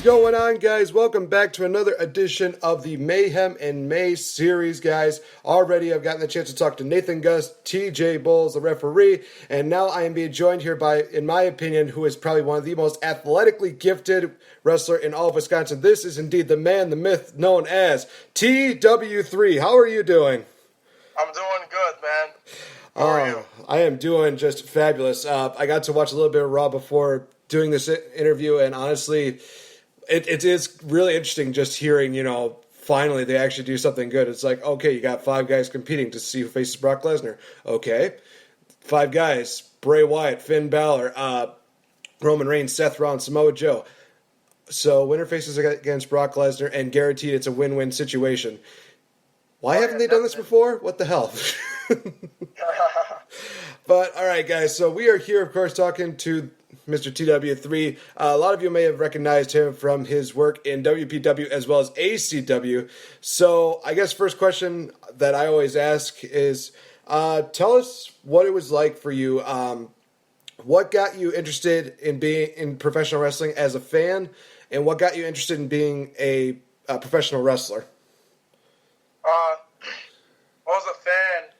going on, guys? Welcome back to another edition of the Mayhem and May series, guys. Already I've gotten the chance to talk to Nathan Gus, TJ Bowles, the referee, and now I am being joined here by, in my opinion, who is probably one of the most athletically gifted wrestler in all of Wisconsin. This is indeed the man, the myth, known as TW3. How are you doing? I'm doing good, man. How are you? I am doing just fabulous. I got to watch a little bit of Raw before doing this interview, and honestly, it is really interesting just hearing, finally they actually do something good. It's like, okay, you got 5 guys competing to see who faces Brock Lesnar. Okay. 5 guys, Bray Wyatt, Finn Balor, Roman Reigns, Seth Rollins, Samoa Joe. So winner faces against Brock Lesnar, and guaranteed it's a win-win situation. Why haven't they done this before? What the hell? But, all right, guys, so we are here, of course, talking to Mr. TW3. A lot of you may have recognized him from his work in WPW as well as ACW. So I guess first question that I always ask is, tell us what it was like for you. What got you interested in being in professional wrestling as a fan, and what got you interested in being a professional wrestler? I was a fan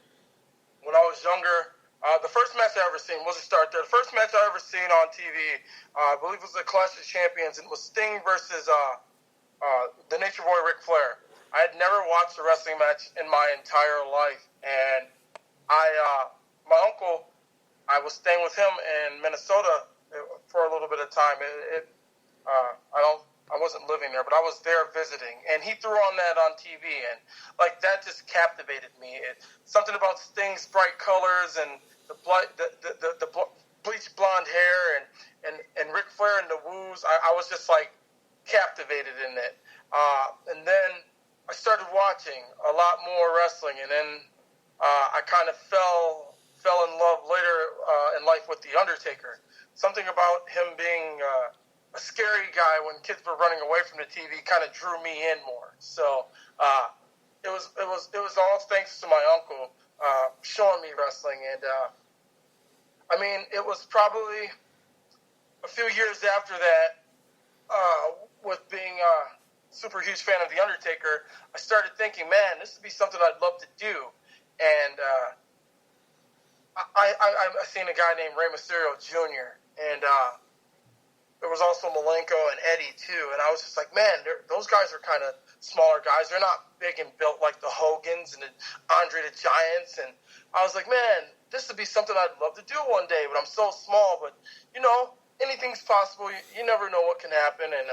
when I was younger. The first match I ever seen, we'll just start there. The first match I ever seen on TV, I believe it was the Clash of Champions, and it was Sting versus the Nature Boy Ric Flair. I had never watched a wrestling match in my entire life, and my uncle, I was staying with him in Minnesota for a little bit of time. I wasn't living there, but I was there visiting, and he threw on that on TV, and that just captivated me. Something about Sting's bright colors and the bleached blonde hair and Ric Flair and the woos. I was just captivated in it. And then I started watching a lot more wrestling, and then I kind of fell in love later in life with The Undertaker. Something about him being a scary guy when kids were running away from the TV kind of drew me in more. So it was all thanks to my uncle showing me wrestling, and it was probably a few years after that, with being a super huge fan of The Undertaker, I started thinking, man, this would be something I'd love to do. And I seen a guy named Rey Mysterio Jr., and there was also Malenko and Eddie, too. And I was just like, man, those guys are kind of smaller guys. They're not big and built like the Hogans and the Andre the Giants. And I was like, man, this would be something I'd love to do one day. But I'm so small. But, anything's possible. You never know what can happen. And,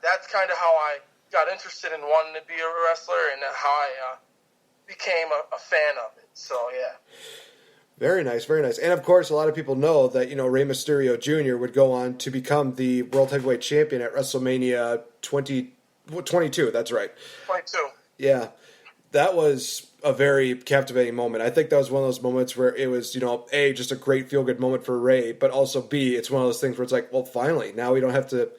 that's kind of how I got interested in wanting to be a wrestler, and how I became a fan of it. So, yeah. Very nice, very nice. And, of course, a lot of people know that, Rey Mysterio Jr. would go on to become the World Heavyweight Champion at WrestleMania 22. That's right. 22. Yeah. That was a very captivating moment. I think that was one of those moments where it was, A, just a great feel-good moment for Rey, but also, B, it's one of those things where it's like, well, finally, now we don't have to,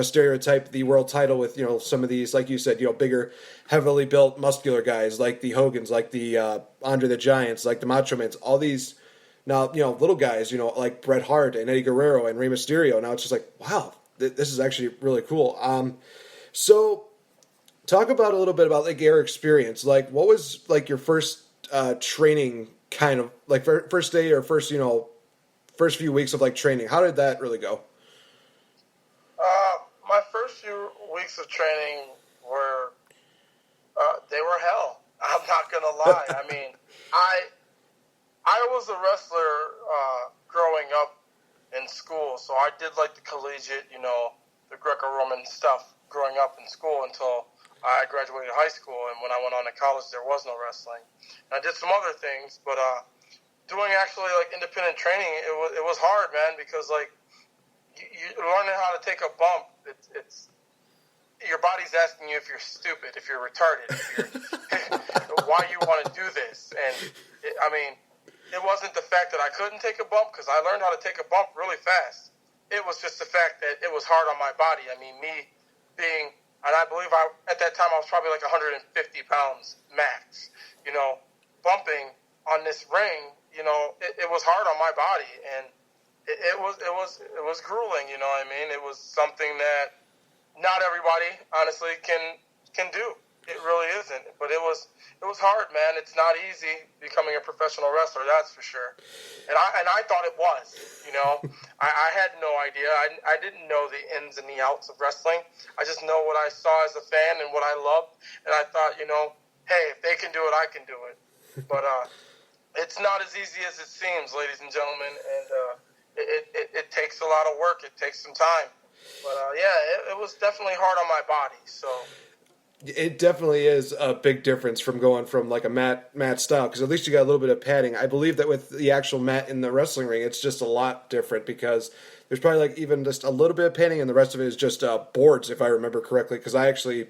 stereotype the world title with, some of these, like you said, bigger, heavily built, muscular guys like the Hogans, like the Andre the Giants, like the Macho Mans, all these now, little guys, like Bret Hart and Eddie Guerrero and Rey Mysterio. Now it's just like, wow, this is actually really cool. So talk about a little bit about your experience. What was your first training kind of first day or first few weeks of training? How did that really go? My first few weeks of training were hell. I'm not gonna lie. I was a wrestler growing up in school, so I did the collegiate, the Greco-Roman stuff growing up in school until I graduated high school, and when I went on to college, there was no wrestling. And I did some other things, but doing actually independent training, it was hard, man, because you learning how to take a bump. It's your body's asking you if you're stupid, if you're retarded, why you want to do this. And it wasn't the fact that I couldn't take a bump, because I learned how to take a bump really fast. It was just the fact that it was hard on my body. Me being, and I believe at that time I was probably 150 pounds max. Bumping on this ring, it was hard on my body. And it was grueling. You know what I mean? It was something that not everybody, honestly, can do. It really isn't. But it was hard, man. It's not easy becoming a professional wrestler, that's for sure. And I thought it was. You know, I had no idea. I didn't know the ins and the outs of wrestling. I just know what I saw as a fan and what I loved. And I thought, hey, if they can do it, I can do it. But it's not as easy as it seems, ladies and gentlemen. And it takes a lot of work. It takes some time. But it was definitely hard on my body. So It definitely is a big difference from going from like a mat style, because at least you got a little bit of padding. I believe that with the actual mat in the wrestling ring, it's just a lot different because there's probably like even just a little bit of padding, and the rest of it is just boards, if I remember correctly. Because I actually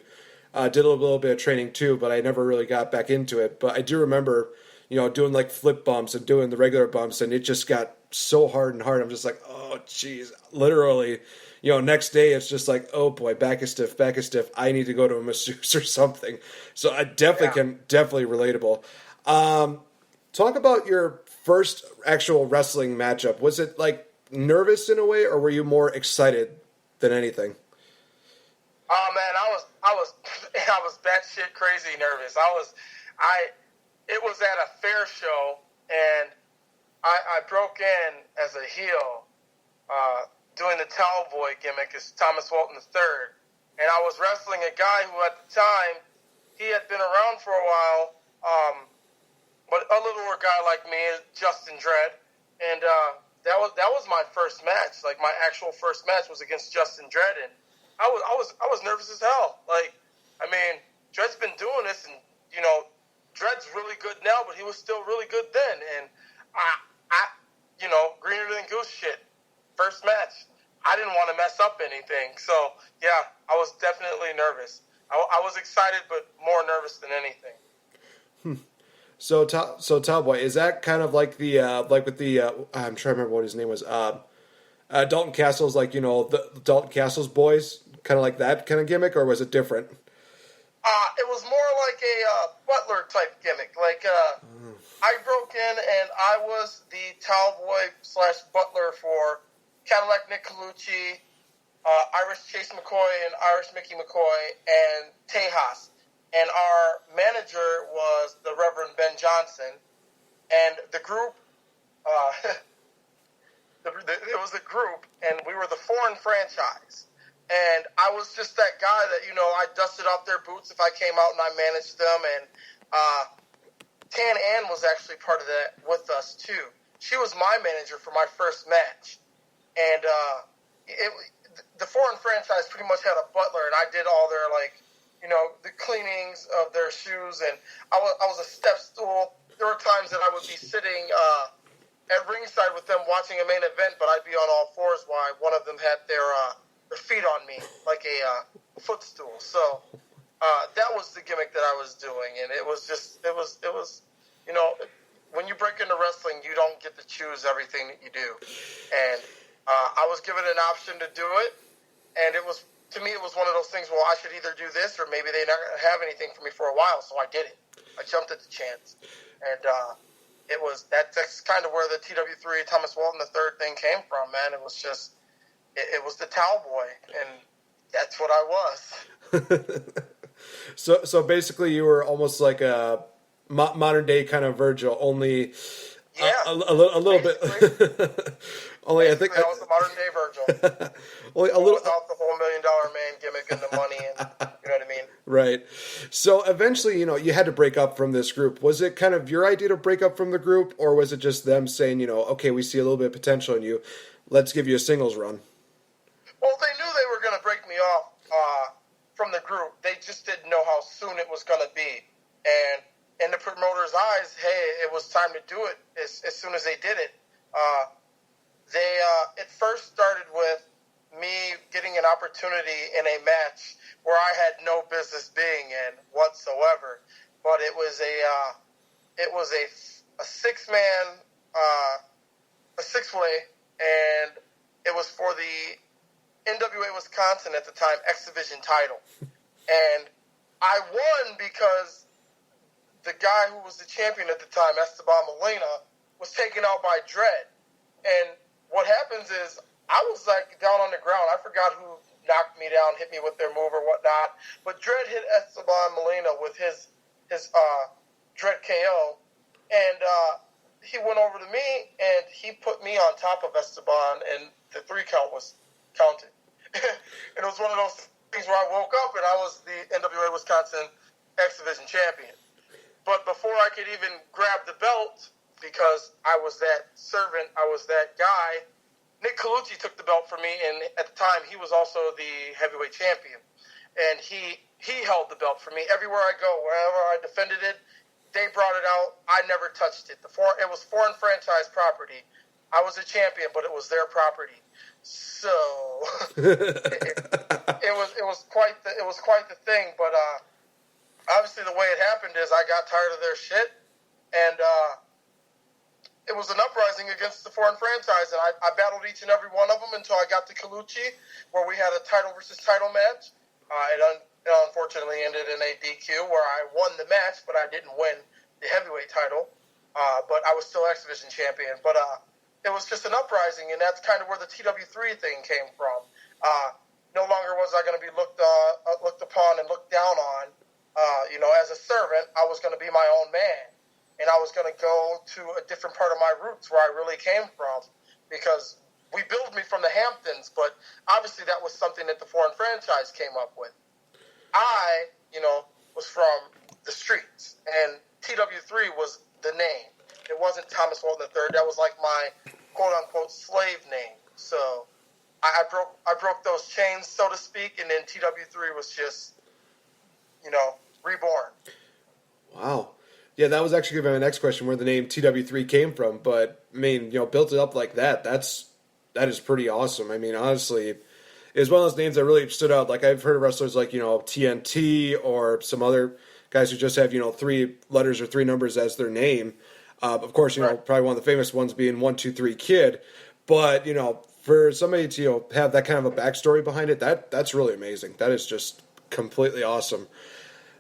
did a little bit of training too, but I never really got back into it. But I do remember, doing like flip bumps and doing the regular bumps, and it just got so hard and hard. I'm just like, oh, geez, literally. Next day it's just like, oh boy, back is stiff. I need to go to a masseuse or something. So I definitely relatable. Talk about your first actual wrestling matchup. Was it like nervous in a way, or were you more excited than anything? oh man, I was batshit crazy nervous. It was at a fair show, and I broke in as a heel, doing the towel boy gimmick as Thomas Walton III, and I was wrestling a guy who at the time, he had been around for a while, but a littler guy like me, Justin Dredd, and that was my first match. Like my actual first match was against Justin Dredd, and I was nervous as hell. Like, I mean, Dredd's been doing this, and Dredd's really good now, but he was still really good then, and I greener than goose shit. First match. I didn't want to mess up anything. So, yeah, I was definitely nervous. I was excited, but more nervous than anything. So Towboy, is that kind of like the like with the I'm trying to remember what his name was. Dalton Castle's, like, the Dalton Castle's boys, kind of like that kind of gimmick, or was it different? It was more like a butler type gimmick. Like I broke in and I was the towel boy / butler for Cadillac Nick Colucci, Irish Chase McCoy, and Irish Mickey McCoy, and Tejas. And our manager was the Reverend Ben Johnson. And the group, it was a group, and we were the foreign franchise. And I was just that guy that, I dusted off their boots if I came out and I managed them. And Tan Ann was actually part of that with us, too. She was my manager for my first match. And the foreign franchise pretty much had a butler, and I did all their, the cleanings of their shoes. And I was a step stool. There were times that I would be sitting at ringside with them watching a main event, but I'd be on all fours while one of them had their feet on me like a footstool. So that was the gimmick that I was doing, and it was when you break into wrestling, you don't get to choose everything that you do. And I was given an option to do it, and to me it was one of those things, well, I should either do this or maybe they not have anything for me for a while, so I did it. I jumped at the chance. And that's kind of where the TW3 Thomas Walton III thing came from, man. It was just, it was the towel boy, and that's what I was. So basically you were almost like a modern day kind of Virgil, only a little bit. Only I think I was the modern day Virgil. only a little without the whole $1 million man gimmick and the money, and you know what I mean. Right. So eventually, you had to break up from this group. Was it kind of your idea to break up from the group, or was it just them saying, okay, we see a little bit of potential in you, let's give you a singles run? Well, they knew they were going to break me off from the group. They just didn't know how soon it was going to be. And in the promoter's eyes, hey, it was time to do it as soon as they did it. It first started with me getting an opportunity in a match where I had no business being in whatsoever. But it was a six-man, a six-way, and it was for the NWA Wisconsin at the time X-Division title. And I won because the guy who was the champion at the time, Esteban Molina, was taken out by Dredd. And what happens is I was like down on the ground. I forgot who knocked me down, hit me with their move or whatnot. But Dredd hit Esteban Molina with his Dredd KO, and he went over to me and he put me on top of Esteban, and the 3 count was counted. And it was one of those things where I woke up and I was the NWA Wisconsin X Division champion. But before I could even grab the belt, because I was that servant, I was that guy, Nick Colucci took the belt from me, and at the time he was also the heavyweight champion. And he held the belt for me everywhere I go, wherever I defended it. They brought it out. I never touched it. It was foreign franchise property. I was a champion, but it was their property. So it was quite the thing. But obviously, the way it happened is I got tired of their shit, and it was an uprising against the foreign franchise. And I battled each and every one of them until I got to Colucci, where we had a title versus title match. It unfortunately ended in a DQ where I won the match, but I didn't win the heavyweight title. But I was still X Division champion. But it was just an uprising, and that's kind of where the TW3 thing came from. No longer was I going to be looked upon and looked down on. As a servant, I was going to be my own man, and I was going to go to a different part of my roots where I really came from, because we billed me from the Hamptons, but obviously that was something that the foreign franchise came up with. I, was from the streets, and TW3 was the name. It wasn't Thomas Walton III. That was like my quote-unquote slave name. So I broke those chains, so to speak, and then TW3 was just, reborn. Wow. Yeah, that was actually going to be my next question, where the name TW3 came from. But, I mean, built it up like that. That is pretty awesome. I mean, honestly, it's one of those names that really stood out. Like, I've heard of wrestlers like, TNT or some other guys who just have, 3 letters or 3 numbers as their name. Of course, Right. probably one of the famous ones being 123 Kid. But, for somebody to, have that kind of a backstory behind it, that's really amazing. That is just completely awesome.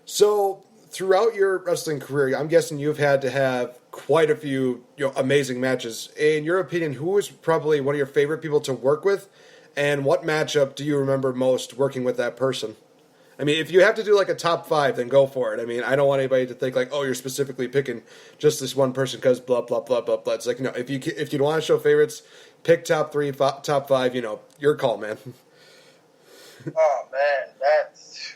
So, throughout your wrestling career, I'm guessing you've had to have quite a few amazing matches. In your opinion, who is probably one of your favorite people to work with, and what matchup do you remember most working with that person? I mean, if you have to do like a top 5, then go for it. I mean, I don't want anybody to think like, oh, you're specifically picking just this one person because blah blah blah blah blah. It's like, no, if you want to show favorites, pick top 3, top 5. Your call, man. Oh man, that's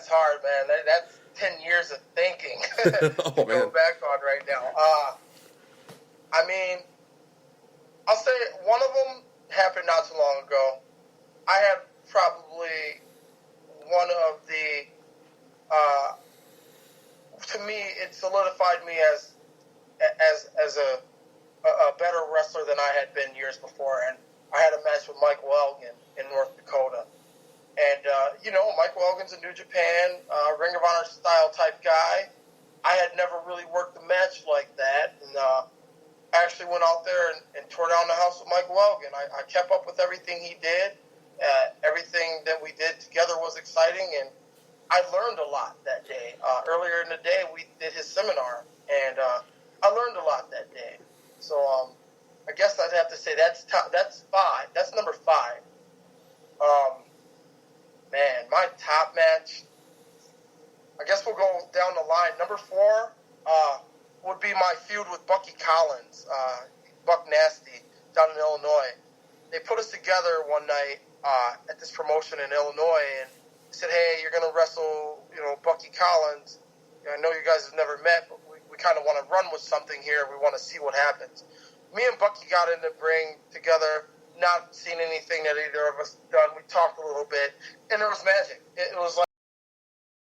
hard, man. That's 10 years of thinking Oh to man. go back on right now. I mean, I'll say one of them happened not too long ago. I had probably one of the, to me, it solidified me as a better wrestler than I had been years before. And I had a match with Michael Elgin in North Dakota. And, Michael Elgin's a New Japan, Ring of Honor style type guy. I had never really worked a match like that. And I actually went out there and tore down the house with Michael Elgin. I kept up with everything he did. Everything that we did together was exciting, and I learned a lot that day. Earlier in the day, we did his seminar, and I learned a lot that day. So I guess I'd have to say that's 5. That's number 5. Man, my top match, I guess we'll go down the line. Number 4 would be my feud with Bucky Collins, Buck Nasty, down in Illinois. They put us together one night at this promotion in Illinois, and said, hey, you're going to wrestle, Bucky Collins. I know you guys have never met, but we kind of want to run with something here. We want to see what happens. Me and Bucky got in the ring together, not seen anything that either of us done. We talked a little bit, and it was magic. It was like